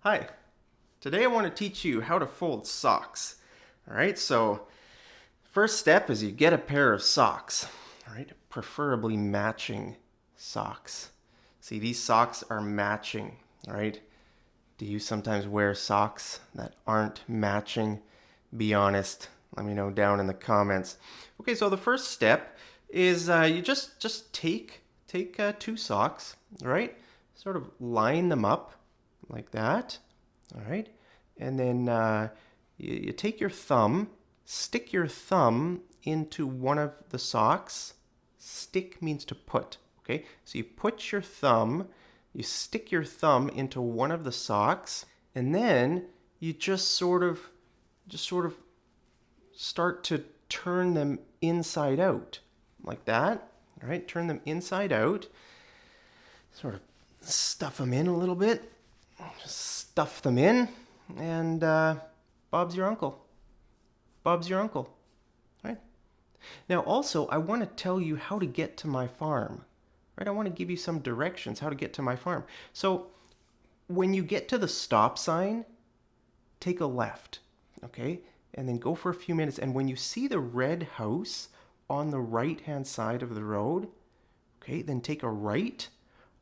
Hi, today I want to teach you how to fold socks. All right, so first step is you get a pair of socks, all right, preferably matching socks. See, these socks are matching, all right? Do you sometimes wear socks that aren't matching? Be honest. Let me know down in the comments. Okay, so the first step is you just take two socks, right? Sort of line them up like that, all right? And then you take your thumb, stick your thumb into one of the socks. Stick means to put, okay? So you put your thumb, you stick your thumb into one of the socks, and then you just sort of start to turn them inside out like that, all right? Turn them inside out, sort of stuff them in a little bit, just stuff them in, and Bob's your uncle. Bob's your uncle, right? Now also, I want to tell you how to get to my farm, right? I want to give you some directions how to get to my farm. So when you get to the stop sign, take a left, okay? And then go for a few minutes. And when you see the red house on the right-hand side of the road, okay, then take a right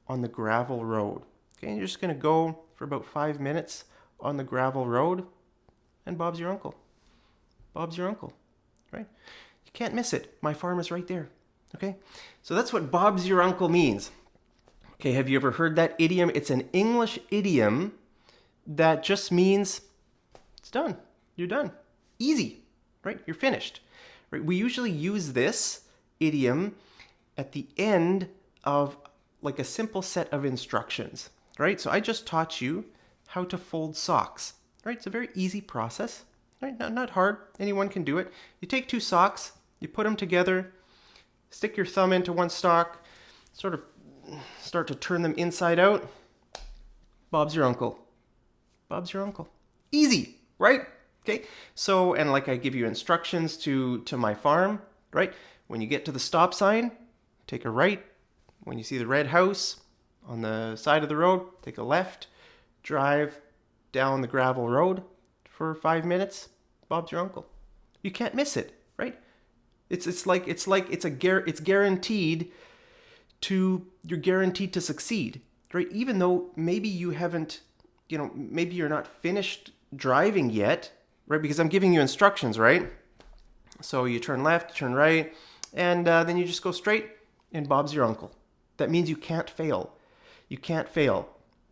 on the gravel road. Okay, and you're just going to go for about 5 minutes on the gravel road, and Bob's your uncle. Bob's your uncle, right? You can't miss it. My farm is right there, okay? So that's what Bob's your uncle means. Okay, have you ever heard that idiom? It's an English idiom that just means it's done. You're done. Easy, right? You're finished, right? We usually use this idiom at the end of like a simple set of instructions, right? So I just taught you how to fold socks, right? It's a very easy process, right? Not hard. Anyone can do it. You take two socks, you put them together, stick your thumb into one sock, sort of start to turn them inside out. Bob's your uncle. Bob's your uncle. Easy, right? Okay, so, and like I give you instructions to my farm, right? When you get to the stop sign, take a right. When you see the red house on the side of the road, take a left. Drive down the gravel road for 5 minutes. Bob's your uncle. You can't miss it, right? It's guaranteed to, you're guaranteed to succeed, right? Even though maybe you haven't, maybe you're not finished driving yet, right? Because I'm giving you instructions, right? So you turn left, turn right, and then you just go straight, and Bob's your uncle. That means you can't fail. You can't fail,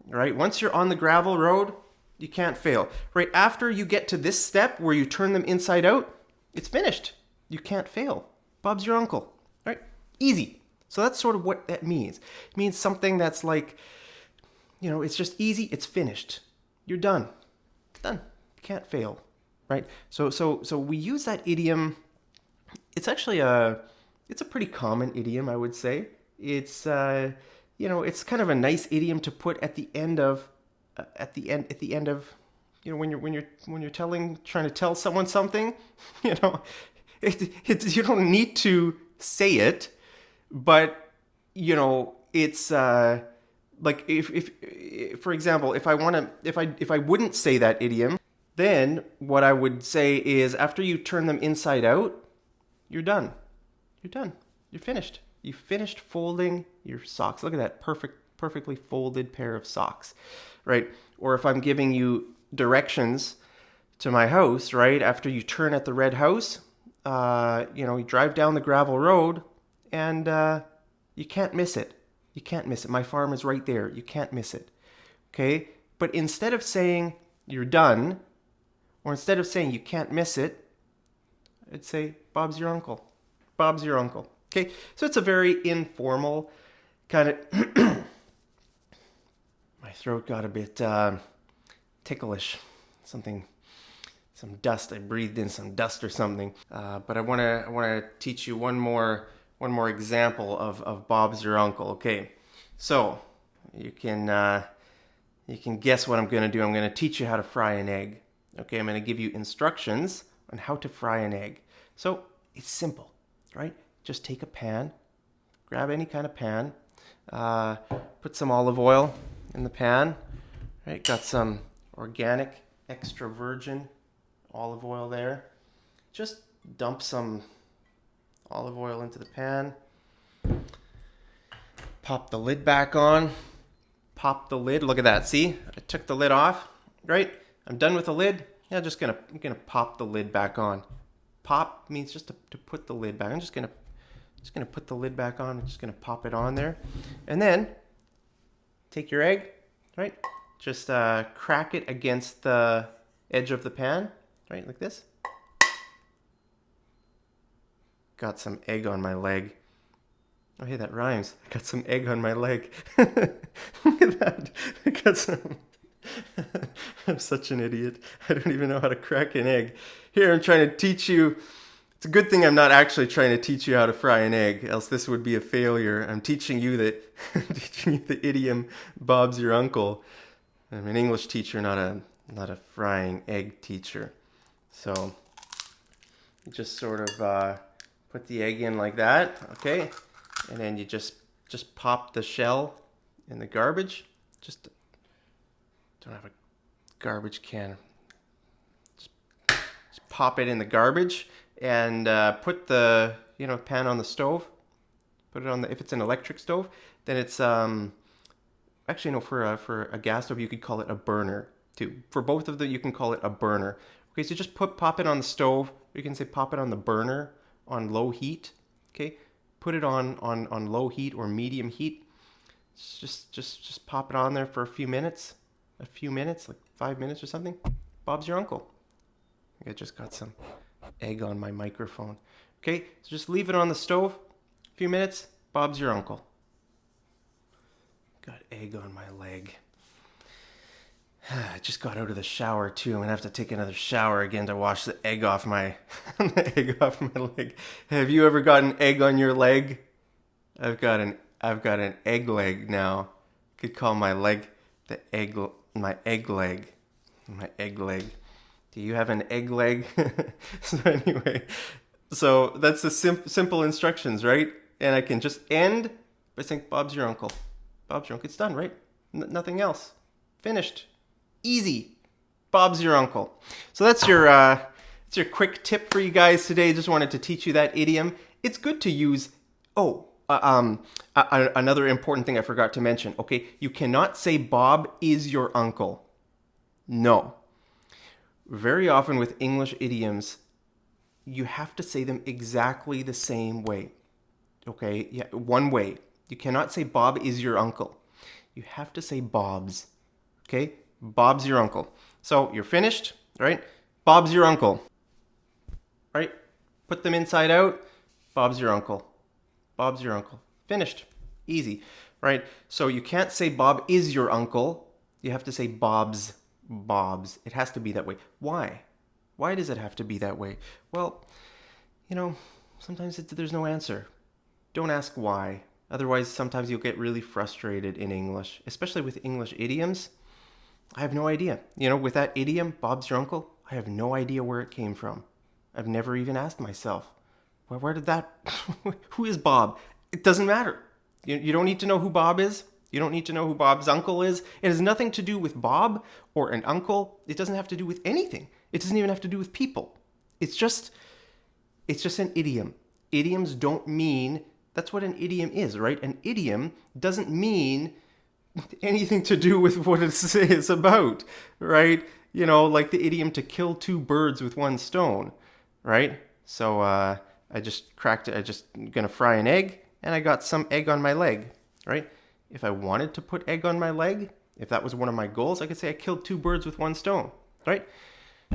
right? Once you're on the gravel road, you can't fail. Right after you get to this step where you turn them inside out, it's finished. You can't fail. Bob's your uncle, right? Easy. So that's sort of what that means. It means something that's like, it's just easy, it's finished. You're done. Done. You can't fail. Right? So we use that idiom. It's actually it's a pretty common idiom, I would say. It's it's kind of a nice idiom to put at the end of when you're trying to tell someone something, you don't need to say it, but it's like if for example, if I wouldn't say that idiom, then what I would say is after you turn them inside out, you're done. You're done. You're finished. You finished folding your socks. Look at that perfectly folded pair of socks, right? Or if I'm giving you directions to my house, right? After you turn at the red house, you drive down the gravel road, and you can't miss it. You can't miss it. My farm is right there. You can't miss it. Okay? But instead of saying you're done, or instead of saying you can't miss it, I'd say Bob's your uncle. Bob's your uncle. Okay? So it's a very informal kind of... My throat got a bit ticklish. Some dust. I breathed in some dust or something. But I want to teach you one more example of Bob's your uncle. Okay? So you can guess what I'm going to do. I'm going to teach you how to fry an egg. Okay, I'm going to give you instructions on how to fry an egg. So it's simple, right? Just take a pan, grab any kind of pan, put some olive oil in the pan, right? Got some organic, extra virgin olive oil there. Just dump some olive oil into the pan. Pop the lid back on. Pop the lid. Look at that. See? I took the lid off, right? I'm done with the lid. Yeah, I'm gonna pop the lid back on. Pop means just to put the lid back. I'm just gonna put the lid back on. I'm just gonna pop it on there. And then take your egg, right? Just crack it against the edge of the pan, right? Like this. Got some egg on my leg. Oh, hey, that rhymes. I got some egg on my leg. Look at that. I got some. I'm such an idiot. I don't even know how to crack an egg. Here, I'm trying to teach you. It's a good thing I'm not actually trying to teach you how to fry an egg, else this would be a failure. I'm teaching you the idiom, Bob's your uncle. I'm an English teacher, not a frying egg teacher. So, you just sort of put the egg in like that, okay? And then you just pop the shell in the garbage. Just don't have a garbage can. Just pop it in the garbage and put the pan on the stove. Put it on if it's an electric stove, then it's actually no, for a gas stove you could call it a burner too. For both of them you can call it a burner. Okay, so just pop it on the stove. You can say pop it on the burner on low heat. Okay. Put it on low heat or medium heat. Just pop it on there for a few minutes, like 5 minutes or something. Bob's your uncle. I think I just got some egg on my microphone. Okay, so just leave it on the stove. A few minutes. Bob's your uncle. Got egg on my leg. I just got out of the shower too. I'm gonna have to take another shower again to wash the egg off my egg off my leg. Have you ever gotten egg on your leg? I've got an egg leg now. Could call my leg my egg leg. My egg leg. Do you have an egg leg? So anyway, so that's the simple instructions, right? And I can just end by saying Bob's your uncle. Bob's your uncle. It's done, right? Nothing else. Finished. Easy. Bob's your uncle. So that's your quick tip for you guys today. Just wanted to teach you that idiom. It's good to use. Another important thing I forgot to mention. Okay, you cannot say Bob is your uncle. No. Very often with English idioms, you have to say them exactly the same way. Okay, yeah, one way. You cannot say Bob is your uncle. You have to say Bob's. Okay. Bob's your uncle. So you're finished, right? Bob's your uncle. Right? Put them inside out. Bob's your uncle. Bob's your uncle. Finished. Easy. Right? So you can't say Bob is your uncle. You have to say Bob's. Bob's. It has to be that way. Why? Why does it have to be that way? Well, sometimes there's no answer. Don't ask why. Otherwise, sometimes you'll get really frustrated in English, especially with English idioms. I have no idea. With that idiom, Bob's your uncle, I have no idea where it came from. I've never even asked myself, where did that, who is Bob? It doesn't matter. You don't need to know who Bob is. You don't need to know who Bob's uncle is. It has nothing to do with Bob or an uncle. It doesn't have to do with anything. It doesn't even have to do with people. It's just an idiom. Idioms don't mean, that's what an idiom is, right? An idiom doesn't mean anything to do with what it is about, right? Like the idiom to kill two birds with one stone, right? So I just cracked it. I just gonna fry an egg, and I got some egg on my leg, right? If I wanted to put egg on my leg, if that was one of my goals, I could say I killed two birds with one stone, right?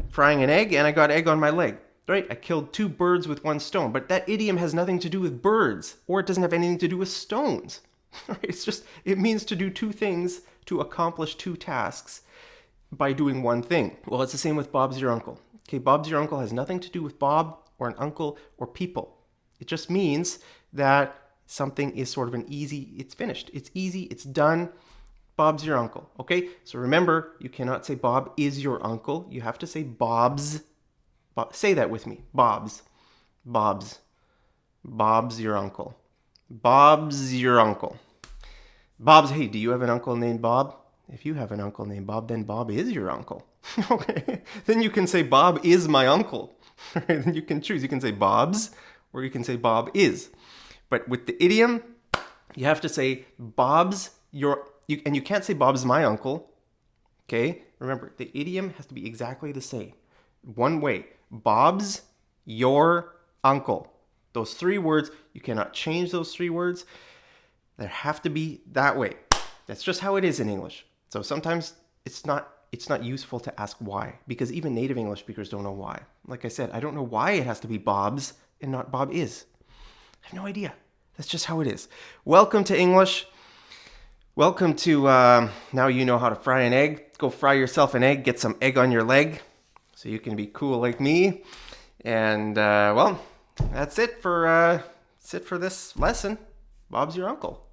Frying an egg, and I got egg on my leg, right? I killed two birds with one stone. But that idiom has nothing to do with birds, or it doesn't have anything to do with stones. It means to do two things, to accomplish two tasks by doing one thing. Well, it's the same with Bob's your uncle. Okay, Bob's your uncle has nothing to do with Bob or an uncle or people. It just means that something is sort of it's finished. It's easy, it's done. Bob's your uncle. Okay, so remember, you cannot say Bob is your uncle. You have to say Bob's. Say that with me. Bob's. Bob's. Bob's your uncle. Bob's your uncle. Bob's, hey, do you have an uncle named Bob? If you have an uncle named Bob, then Bob is your uncle. Okay. Then you can say Bob is my uncle. Then you can choose. You can say Bob's or you can say Bob is. But with the idiom, you have to say Bob's and you can't say Bob's my uncle. Okay? Remember, the idiom has to be exactly the same. One way. Bob's your uncle. Those 3 words, you cannot change those 3 words. They have to be that way. That's just how it is in English. So sometimes it's not useful to ask why, because even native English speakers don't know why. Like I said, I don't know why it has to be Bob's and not Bob is. I have no idea. That's just how it is. Welcome to English. Welcome to, now you know how to fry an egg. Go fry yourself an egg. Get some egg on your leg so you can be cool like me. And, well, that's it for this lesson. Bob's your uncle.